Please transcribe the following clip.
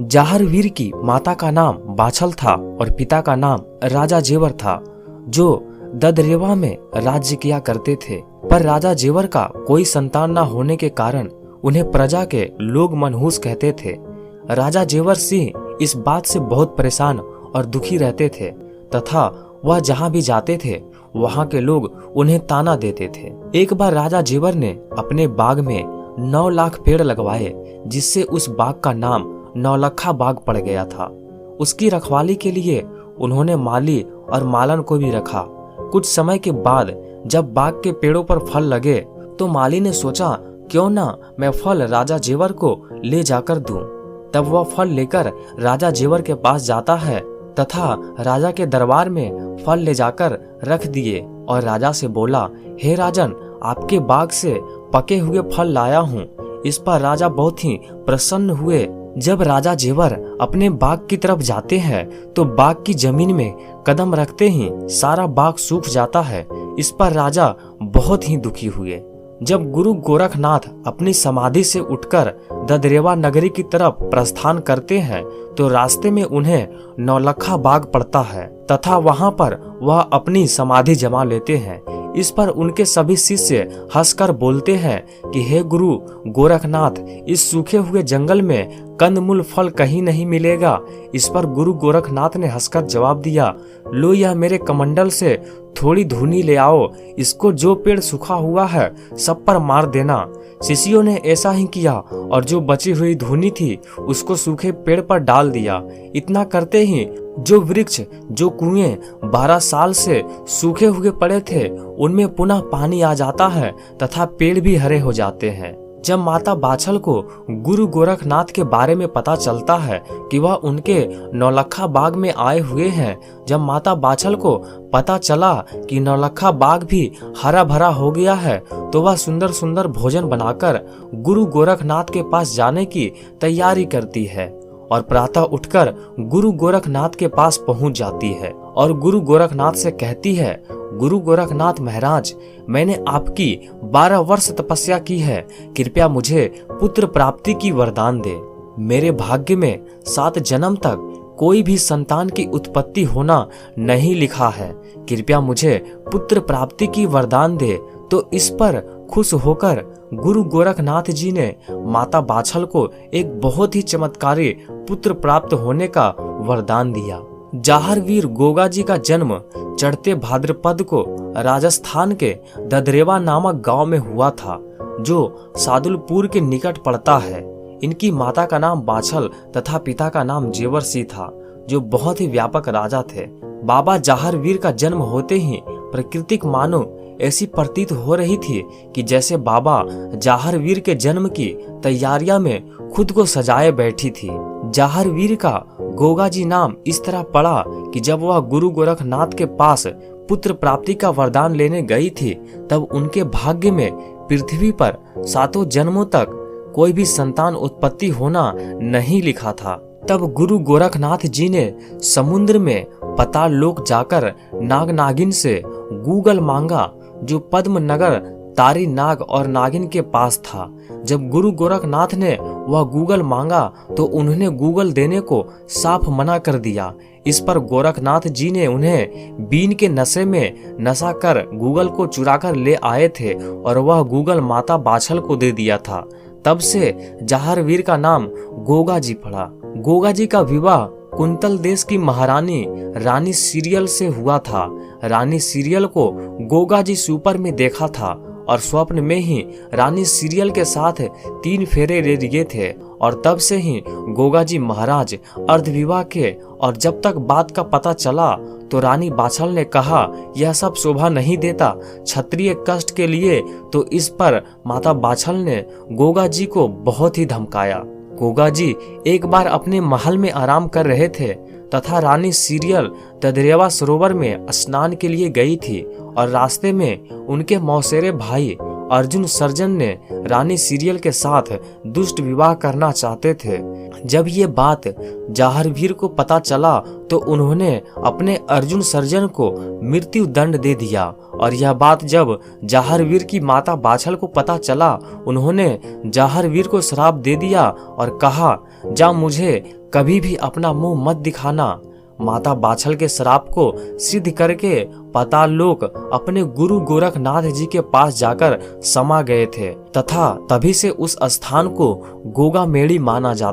जाहरवीर की माता का नाम बाछल था और पिता का नाम राजा जेवर था, जो ददरेवा में राज्य किया करते थे। पर राजा जेवर का कोई संतान न होने के कारण उन्हें प्रजा के लोग मनहूस कहते थे। राजा जेवर सिंह इस बात से बहुत परेशान और दुखी रहते थे तथा वह जहाँ भी जाते थे वहाँ के लोग उन्हें ताना देते थे। एक बार राजा जेवर ने अपने बाग में 9 लाख पेड़ लगवाए, जिससे उस बाग का नाम नौलखा बाग पड़ गया था। उसकी रखवाली के लिए उन्होंने माली और मालन को भी रखा। कुछ समय के बाद जब बाग के पेड़ों पर फल लगे तो माली ने सोचा, क्यों ना मैं फल राजा जेवर को ले जाकर दूं। तब वह फल लेकर राजा जेवर के पास जाता है तथा राजा के दरबार में फल ले जाकर रख दिए और राजा से बोला, हे राजन, आपके बाग से पके हुए फल लाया हूँ। इस पर राजा बहुत ही प्रसन्न हुए। जब राजा जेवर अपने बाग की तरफ जाते हैं तो बाग की जमीन में कदम रखते ही सारा बाग सूख जाता है। इस पर राजा बहुत ही दुखी हुए। जब गुरु गोरखनाथ अपनी समाधि से उठकर ददरेवा नगरी की तरफ प्रस्थान करते हैं तो रास्ते में उन्हें नौलखा बाग पड़ता है तथा वहां पर वह अपनी समाधि जमा लेते हैं। इस पर उनके सभी शिष्य हंसकर बोलते हैं कि हे गुरु गोरखनाथ, इस सूखे हुए जंगल में कंदमूल फल कहीं नहीं मिलेगा। इस पर गुरु गोरखनाथ ने हंसकर जवाब दिया, लो यह मेरे कमंडल से थोड़ी धूनी ले आओ, इसको जो पेड़ सूखा हुआ है सब पर मार देना। शिष्यों ने ऐसा ही किया और जो बची हुई धूनी थी उसको सूखे पेड़ पर डाल दिया। इतना करते ही जो वृक्ष, जो कुएं 12 साल से सूखे हुए पड़े थे उनमें पुनः पानी आ जाता है तथा पेड़ भी हरे हो जाते हैं। जब माता बाछल को गुरु गोरखनाथ के बारे में पता चलता है कि वह उनके नौलखा बाग में आए हुए हैं, जब माता बाछल को पता चला कि नौलखा बाग भी हरा भरा हो गया है तो वह सुंदर सुंदर भोजन बनाकर गुरु गोरखनाथ के पास जाने की तैयारी करती है और प्रातः उठकर गुरु गोरखनाथ के पास पहुंच जाती है और गुरु गोरखनाथ से कहती है, गुरु गोरखनाथ महाराज, मैंने आपकी 12 वर्ष तपस्या की है, कृपया मुझे पुत्र प्राप्ति की वरदान दे। मेरे भाग्य में 7 जन्म तक कोई भी संतान की उत्पत्ति होना नहीं लिखा है, कृपया मुझे पुत्र प्राप्ति की वरदान दे। तो इस पर खुश होकर गुरु गोरखनाथ जी ने माता बाछल को एक बहुत ही चमत्कारी पुत्र प्राप्त होने का वरदान दिया। जाहरवीर गोगा जी का जन्म चढ़ते भाद्रपद को राजस्थान के ददरेवा नामक गांव में हुआ था, जो सादुलपुर के निकट पड़ता है। इनकी माता का नाम बाछल तथा पिता का नाम जेवर सिंह था, जो बहुत ही व्यापक राजा थे। बाबा जाहरवीर का जन्म होते ही प्राकृतिक मानो ऐसी प्रतीत हो रही थी कि जैसे बाबा जाहरवीर के जन्म की तैयारियां में खुद को सजाए बैठी थी। जाहरवीर का गोगा जी नाम इस तरह पड़ा कि जब वह गुरु गोरखनाथ के पास पुत्र प्राप्ति का वरदान लेने गई थी तब उनके भाग्य में पृथ्वी पर 7 जन्मों तक कोई भी संतान उत्पत्ति होना नहीं लिखा था। तब गुरु गोरखनाथ जी ने समुद्र में पाताल लोक जाकर नाग नागिन से गूगल मांगा, जो पद्म नगर तारी नाग और नागिन के पास था। जब गुरु गोरखनाथ ने वह गूगल मांगा तो उन्होंने गूगल देने को साफ मना कर दिया। इस पर गोरखनाथ जी ने उन्हें बीन के नशे में नशा कर गूगल को चुराकर ले आए थे और वह गूगल माता बाछल को दे दिया था। तब से जाहरवीर का नाम गोगा जी पड़ा। गोगा जी का विवाह कुंतल देश की महारानी रानी सीरियल से हुआ था। रानी सीरियल को गोगा जी सुपर में देखा था और स्वप्न में ही रानी सीरियल के साथ 3 फेरे ले लिए थे और तब से ही गोगा जी महाराज अर्धविवाह के। और जब तक बात का पता चला तो रानी बाछल ने कहा, यह सब शोभा नहीं देता क्षत्रिय कष्ट के लिए। तो इस पर माता बाछल ने गोगा जी को बहुत ही धमकाया। गोगा जी एक बार अपने महल में आराम कर रहे थे तथा रानी सीरियल ददरेवा सरोवर में स्नान के लिए गई थी और रास्ते में उनके मौसेरे भाई अर्जुन सर्जन ने रानी सीरियल के साथ दुष्ट विवाह करना चाहते थे। जब ये बात जाहरवीर को पता चला तो उन्होंने अपने अर्जुन सर्जन को मृत्यु दंड दे दिया और यह बात जब जाहरवीर की माता बाछल को पता चला, उन्होंने जाहरवीर को श्राप दे दिया और कहा, जा मुझे कभी भी अपना मुंह मत दिखाना। माता बाछल के श्राप को सिद्ध करके पाताल लोक अपने गुरु गोरखनाथ जी के पास जाकर समा गए थे तथा तभी से उस स्थान को गोगा मेड़ी माना जाता